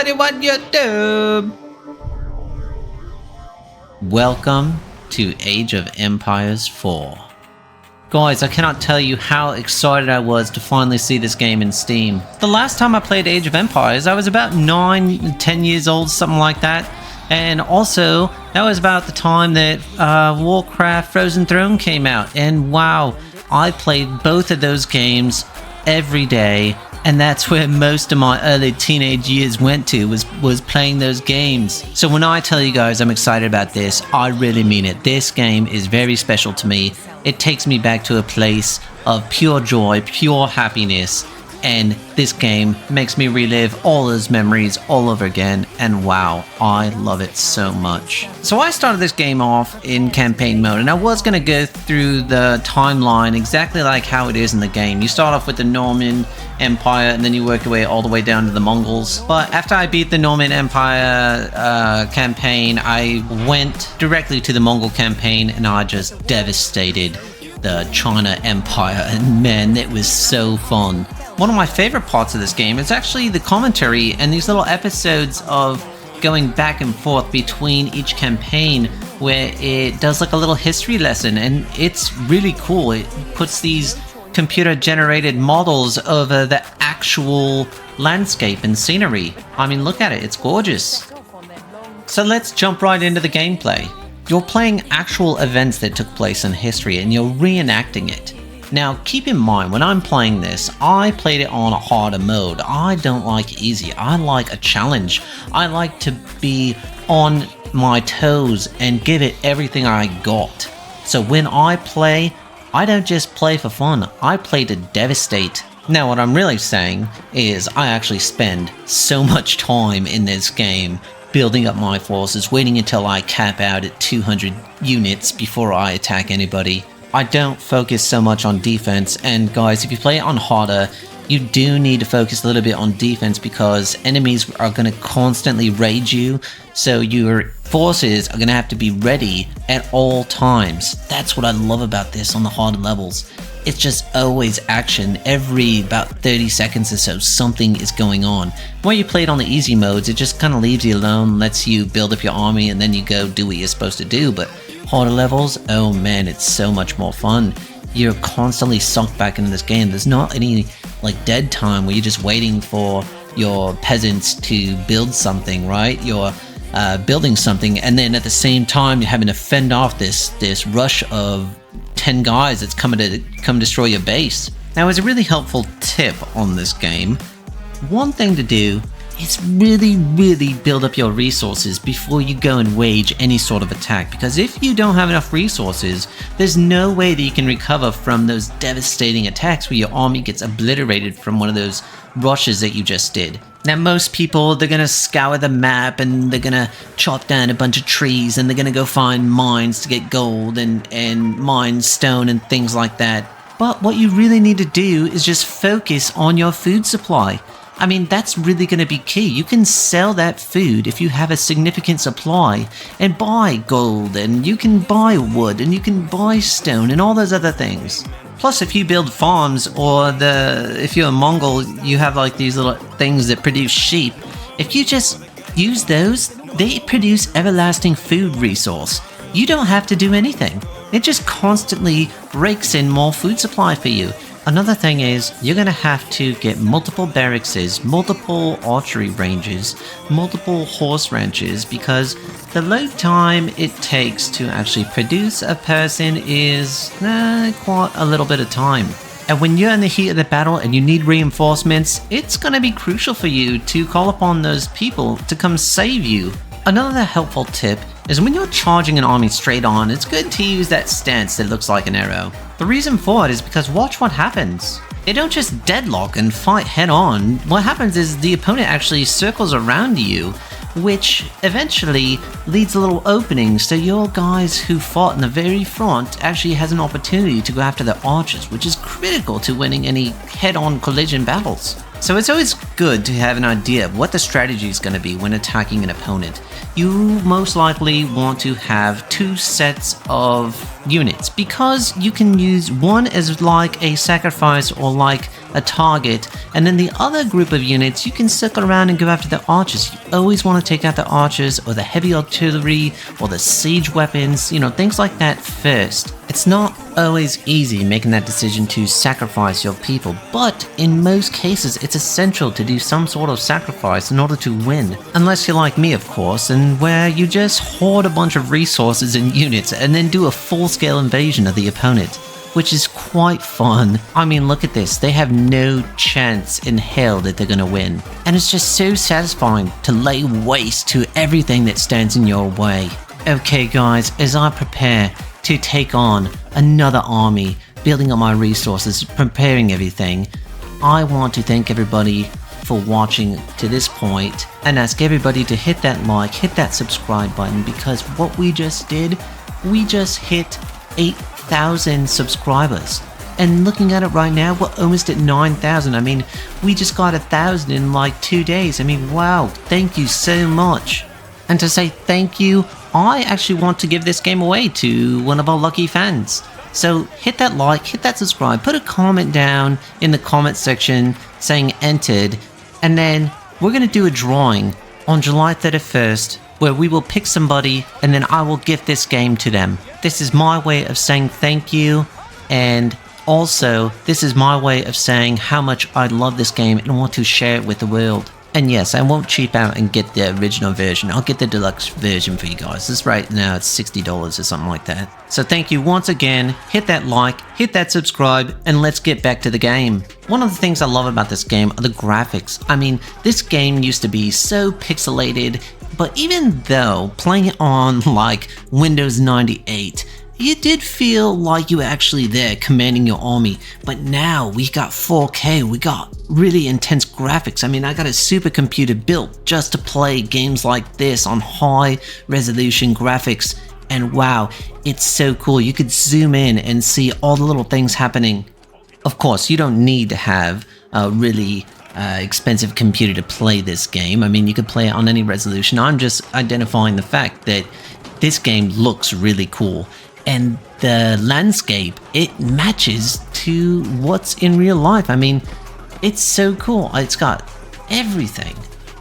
2021 YouTube! Welcome to Age of Empires 4. Guys, I cannot tell you how excited I was to finally see this game in Steam. The last time I played Age of Empires, I was about 9-10 years old, something like that. And also, that was about the time that Warcraft Frozen Throne came out. And wow, I played both of those games every day. And that's where most of my early teenage years went to, was playing those games. So when I tell you guys I'm excited about this, I really mean it. This game is very special to me. It takes me back to a place of pure joy, pure happiness. And this game makes me relive all those memories all over again. And wow, I love it so much. So I started this game off in campaign mode, and I was going to go through the timeline exactly like how it is in the game. You start off with the Norman Empire, and then you work your way all the way down to the Mongols. But after I beat the Norman Empire campaign, I went directly to the Mongol campaign, and I just devastated the China Empire. And man, it was so fun. One of my favorite parts of this game is actually the commentary and these little episodes of going back and forth between each campaign, where it does like a little history lesson, and it's really cool. It puts these computer generated models over the actual landscape and scenery. I mean, look at it, it's gorgeous. So let's jump right into the gameplay. You're playing actual events that took place in history, and you're reenacting it. Now, keep in mind, when I'm playing this, I played it on a harder mode. I don't like easy. I like a challenge. I like to be on my toes and give it everything I got. So when I play, I don't just play for fun. I play to devastate. Now, what I'm really saying is I actually spend so much time in this game building up my forces, waiting until I cap out at 200 units before I attack anybody. I don't focus so much on defense, and guys, if you play it on harder, you do need to focus a little bit on defense because enemies are going to constantly raid you, so your forces are going to have to be ready at all times. That's what I love about this on the harder levels. It's just always action. Every about 30 seconds or so, something is going on. When you play it on the easy modes, it just kind of leaves you alone, lets you build up your army, and then you go do what you're supposed to do. But harder levels, oh man, it's so much more fun. You're constantly sunk back into this game. There's not any like dead time where you're just waiting for your peasants to build something, right? You're building something, and then at the same time you're having to fend off this rush of 10 guys that's coming to come destroy your base. Now, as a really helpful tip on this game, one thing to do is really build up your resources before you go and wage any sort of attack, because if you don't have enough resources, there's no way that you can recover from those devastating attacks where your army gets obliterated from one of those rushes that you just did. Now, most people, they're gonna scour the map and they're gonna chop down a bunch of trees and they're gonna go find mines to get gold and mine stone and things like that. But what you really need to do is just focus on your food supply. I mean, that's really going to be key. You can sell that food if you have a significant supply and buy gold, and you can buy wood, and you can buy stone and all those other things. Plus, if you build farms, or if you're a Mongol, you have like these little things that produce sheep. If you just use those, they produce everlasting food resource. You don't have to do anything. It just constantly rakes in more food supply for you. Another thing is, you're going to have to get multiple barracks, multiple archery ranges, multiple horse ranches, because the load time it takes to actually produce a person is quite a little bit of time. And when you're in the heat of the battle and you need reinforcements, it's going to be crucial for you to call upon those people to come save you. Another helpful tip is when you're charging an army straight on, it's good to use that stance that looks like an arrow. The reason for it is because watch what happens. They don't just deadlock and fight head on. What happens is the opponent actually circles around you, which eventually leads a little opening so your guys who fought in the very front actually has an opportunity to go after the archers, which is critical to winning any head-on collision battles. So it's always good to have an idea of what the strategy is going to be when attacking an opponent. You most likely want to have 2 sets of units because you can use one as like a sacrifice or like a target, and then the other group of units you can circle around and go after the archers. You always want to take out the archers or the heavy artillery or the siege weapons, you know, things like that first. It's not always easy making that decision to sacrifice your people, but in most cases it's essential to do some sort of sacrifice in order to win. Unless you're like me, of course, and where you just hoard a bunch of resources and units and then do a full-scale invasion of the opponent, which is quite fun. I mean, look at this. They have no chance in hell that they're gonna win. And it's just so satisfying to lay waste to everything that stands in your way. Okay guys, as I prepare to take on another army, building up my resources, preparing everything, I want to thank everybody for watching to this point and ask everybody to hit that like, hit that subscribe button, because what we just did, we just hit 8,000 subscribers. And looking at it right now, we're almost at 9,000. I mean, we just got 1,000 in like 2 days. I mean, wow, thank you so much. And to say thank you, I actually want to give this game away to one of our lucky fans. So hit that like, hit that subscribe, put a comment down in the comment section saying entered, and then we're going to do a drawing on July 31st where we will pick somebody and then I will gift this game to them. This is my way of saying thank you, and also this is my way of saying how much I love this game and want to share it with the world. And yes, I won't cheap out and get the original version. I'll get the deluxe version for you guys. This right now it's $60 or something like that. So thank you once again. Hit that like, hit that subscribe, and let's get back to the game. One of the things I love about this game are the graphics. I mean, this game used to be so pixelated, but even though playing it on like Windows 98, you did feel like you were actually there commanding your army. But now we got 4K, we got really intense graphics. I mean, I got a supercomputer built just to play games like this on high resolution graphics. And wow, it's so cool. You could zoom in and see all the little things happening. Of course, you don't need to have a really expensive computer to play this game. I mean, you could play it on any resolution. I'm just identifying the fact that this game looks really cool. And the landscape, it matches to what's in real life. I mean, it's so cool. It's got everything.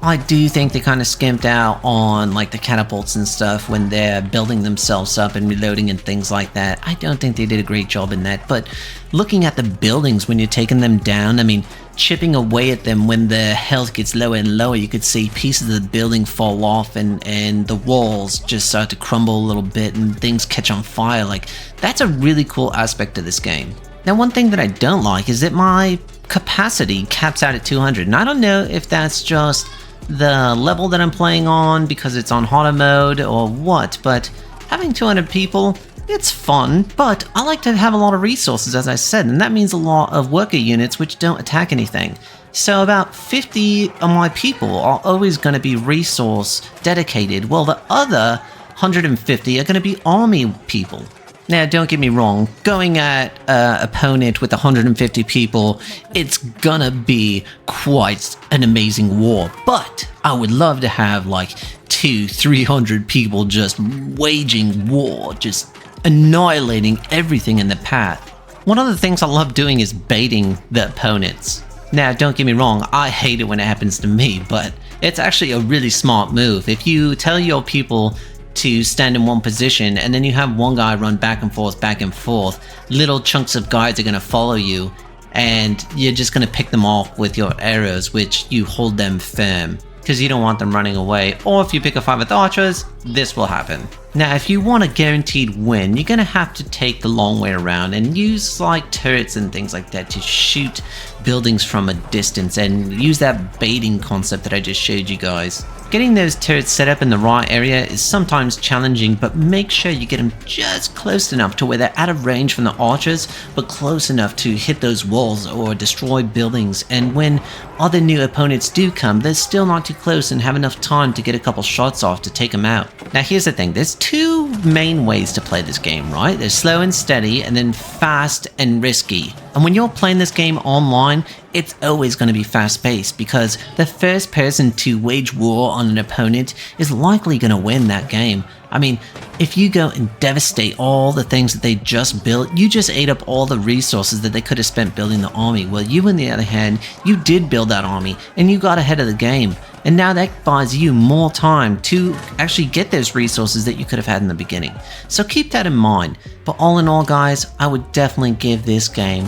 I do think they kind of skimped out on like the catapults and stuff when they're building themselves up and reloading and things like that. I don't think they did a great job in that. But looking at the buildings when you're taking them down, I mean, chipping away at them when the health gets lower and lower, you could see pieces of the building fall off and the walls just start to crumble a little bit and things catch on fire. Like, that's a really cool aspect of this game. Now, one thing that I don't like is that my capacity caps out at 200, and I don't know if that's just the level that I'm playing on because it's on harder mode or what, but having 200 people, it's fun, but I like to have a lot of resources, as I said, and that means a lot of worker units which don't attack anything. So about 50 of my people are always going to be resource dedicated, while the other 150 are going to be army people. Now, don't get me wrong, going at an opponent with 150 people, it's gonna be quite an amazing war, but I would love to have like 200-300 people just waging war, just annihilating everything in the path. One of the things I love doing is baiting the opponents. Now, don't get me wrong, I hate it when it happens to me, but it's actually a really smart move. If you tell your people to stand in one position and then you have one guy run back and forth, little chunks of guys are going to follow you and you're just going to pick them off with your arrows, which you hold them firm because you don't want them running away. Or if you pick a fight with archers, this will happen. Now, if you want a guaranteed win, you're going to have to take the long way around and use like turrets and things like that to shoot buildings from a distance and use that baiting concept that I just showed you guys. Getting those turrets set up in the right area is sometimes challenging, but make sure you get them just close enough to where they're out of range from the archers, but close enough to hit those walls or destroy buildings. And when other new opponents do come, they're still not too close and have enough time to get a couple shots off to take them out. Now here's the thing, there's two main ways to play this game, right? There's slow and steady, and then fast and risky. And when you're playing this game online, it's always going to be fast-paced because the first person to wage war on an opponent is likely going to win that game. I mean, if you go and devastate all the things that they just built, you just ate up all the resources that they could have spent building the army. Well, you on the other hand, you did build that army and you got ahead of the game. And now that buys you more time to actually get those resources that you could have had in the beginning. So keep that in mind. But all in all, guys, I would definitely give this game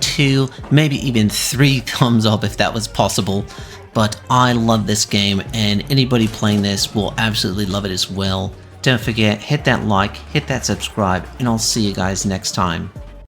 2, maybe even 3 thumbs up if that was possible. But I love this game, and anybody playing this will absolutely love it as well. Don't forget, hit that like, hit that subscribe, and I'll see you guys next time.